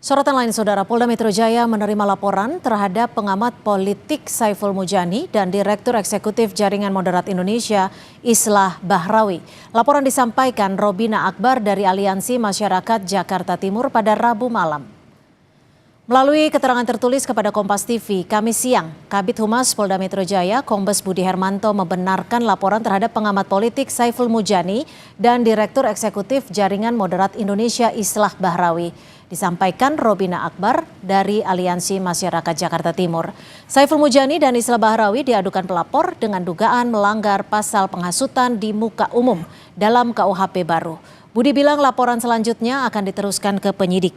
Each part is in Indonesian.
Sorotan lain, Saudara, Polda Metro Jaya menerima laporan terhadap pengamat politik Saiful Mujani dan Direktur Eksekutif Jaringan Moderat Indonesia, Islah Bahrawi. Laporan disampaikan Robina Akbar dari Aliansi Masyarakat Jakarta Timur pada Rabu malam. Melalui keterangan tertulis kepada Kompas TV, Kamis siang, Kabid Humas Polda Metro Jaya, Kombes Budi Hermanto membenarkan laporan terhadap pengamat politik Saiful Mujani dan Direktur Eksekutif Jaringan Moderat Indonesia, Islah Bahrawi. Disampaikan Robina Akbar dari Aliansi Masyarakat Jakarta Timur. Saiful Mujani dan Islah Bahrawi diadukan pelapor dengan dugaan melanggar pasal penghasutan di muka umum dalam KUHP baru. Budi bilang laporan selanjutnya akan diteruskan ke penyidik.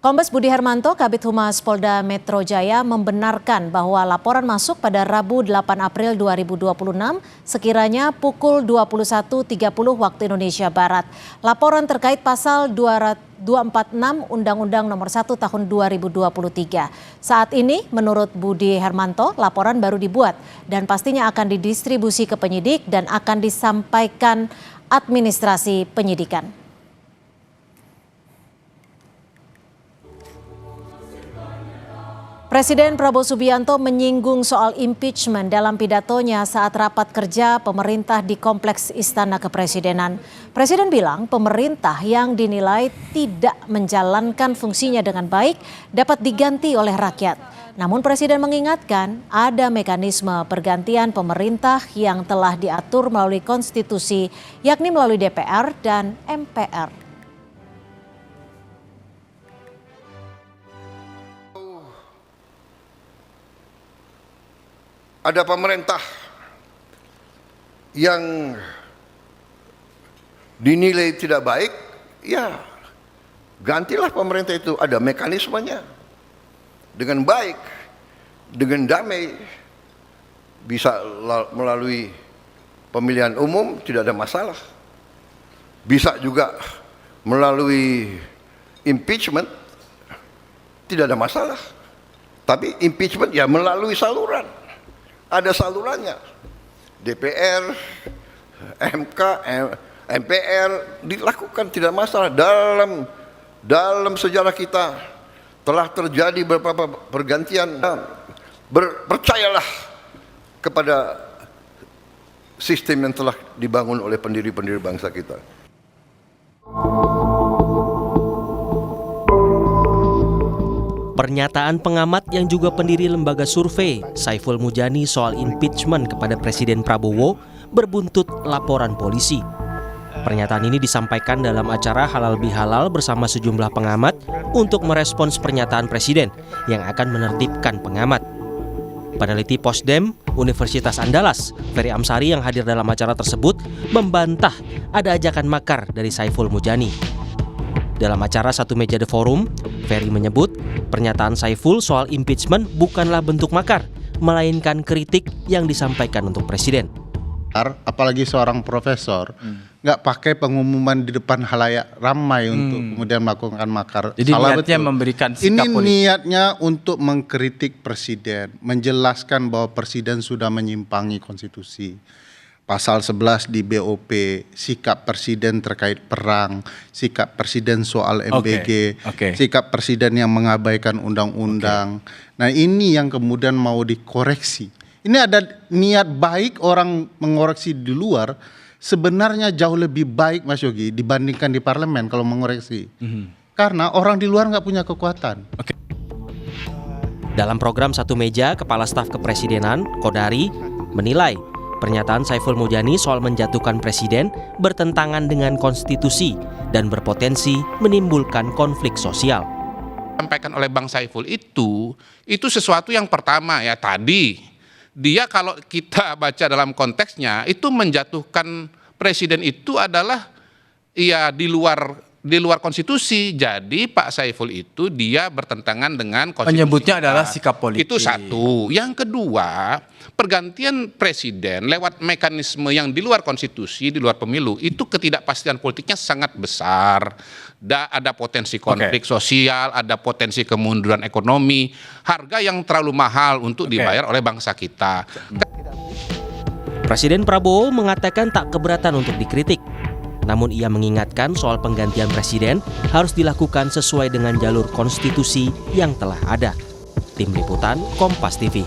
Kombes Budi Hermanto, Kabid Humas Polda Metro Jaya membenarkan bahwa laporan masuk pada Rabu 8 April 2026 sekiranya pukul 21.30 waktu Indonesia Barat. Laporan terkait pasal 246 Undang-Undang Nomor 1 Tahun 2023. Saat ini menurut Budi Hermanto laporan baru dibuat dan pastinya akan didistribusi ke penyidik dan akan disampaikan administrasi penyidikan. Presiden Prabowo Subianto menyinggung soal impeachment dalam pidatonya saat rapat kerja pemerintah di Kompleks Istana Kepresidenan. Presiden bilang pemerintah yang dinilai tidak menjalankan fungsinya dengan baik dapat diganti oleh rakyat. Namun Presiden mengingatkan ada mekanisme pergantian pemerintah yang telah diatur melalui konstitusi, yakni melalui DPR dan MPR. Ada pemerintah yang dinilai tidak baik, ya gantilah pemerintah itu. Ada mekanismenya. Dengan baik, dengan damai, bisa melalui pemilihan umum, tidak ada masalah. Bisa juga melalui impeachment, tidak ada masalah. Tapi impeachment ya melalui saluran. Ada salurannya, DPR, MK, MPR dilakukan, tidak masalah. Dalam sejarah kita telah terjadi beberapa pergantian. Percayalah kepada sistem yang telah dibangun oleh pendiri-pendiri bangsa kita. Pernyataan pengamat yang juga pendiri lembaga survei Saiful Mujani soal impeachment kepada Presiden Prabowo berbuntut laporan polisi. Pernyataan ini disampaikan dalam acara Halal Bihalal bersama sejumlah pengamat untuk merespons pernyataan Presiden yang akan menertibkan pengamat. Peneliti Posdem Universitas Andalas, Ferry Amsari yang hadir dalam acara tersebut membantah ada ajakan makar dari Saiful Mujani. Dalam acara Satu Meja The Forum, Ferry menyebut pernyataan Saiful soal impeachment bukanlah bentuk makar, melainkan kritik yang disampaikan untuk Presiden. Apalagi seorang profesor, nggak pakai pengumuman di depan halayak ramai untuk kemudian melakukan makar. Jadi salah niatnya betul. memberikan sikap ini politik. Niatnya untuk mengkritik Presiden, menjelaskan bahwa Presiden sudah menyimpangi konstitusi. Pasal 11 di BOP, sikap Presiden terkait perang, sikap Presiden soal MBG, sikap Presiden yang mengabaikan undang-undang. Nah ini yang kemudian mau dikoreksi. Ini ada niat baik orang mengoreksi di luar, sebenarnya jauh lebih baik Mas Yogi dibandingkan di parlemen kalau mengoreksi. Karena orang di luar nggak punya kekuatan. Dalam program Satu Meja, Kepala Staf Kepresidenan, Kodari, menilai pernyataan Saiful Mujani soal menjatuhkan presiden bertentangan dengan konstitusi dan berpotensi menimbulkan konflik sosial. Sampaikan oleh Bang Saiful itu sesuatu yang pertama ya tadi dia kalau kita baca dalam konteksnya itu menjatuhkan presiden itu adalah ya di luar konstitusi. Jadi Pak Saiful itu dia bertentangan dengan konstitusi. Menyebutnya adalah sikap politik. Itu satu. Yang kedua, pergantian presiden lewat mekanisme yang di luar konstitusi, di luar pemilu, itu ketidakpastian politiknya sangat besar. Ada potensi konflik sosial, ada potensi kemunduran ekonomi, harga yang terlalu mahal untuk dibayar oleh bangsa kita. Presiden Prabowo mengatakan tak keberatan untuk dikritik. Namun ia mengingatkan soal penggantian presiden harus dilakukan sesuai dengan jalur konstitusi yang telah ada. Tim Liputan Kompas TV.